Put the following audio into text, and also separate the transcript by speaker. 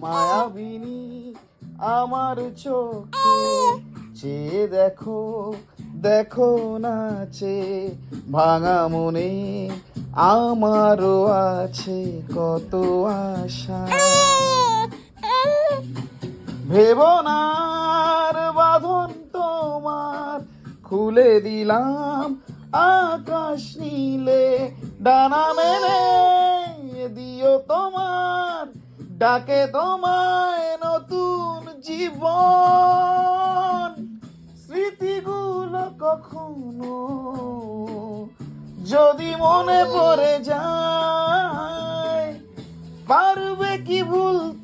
Speaker 1: মায়াবিনী আমার চোখে চেয়ে দেখো, দেখো নাচে ভাঙা মনে আমারও আছে কত আশা। ভেবনার বাঁধন তোমার খুলে দিলাম, আকাশ নীলে ডানা মেলে দিও তোমার ডাকে তোমায় নতুন জীবন। স্মৃতিগুলো কখনো যদি মনে পড়ে যায়, পারবে কি ভুলতে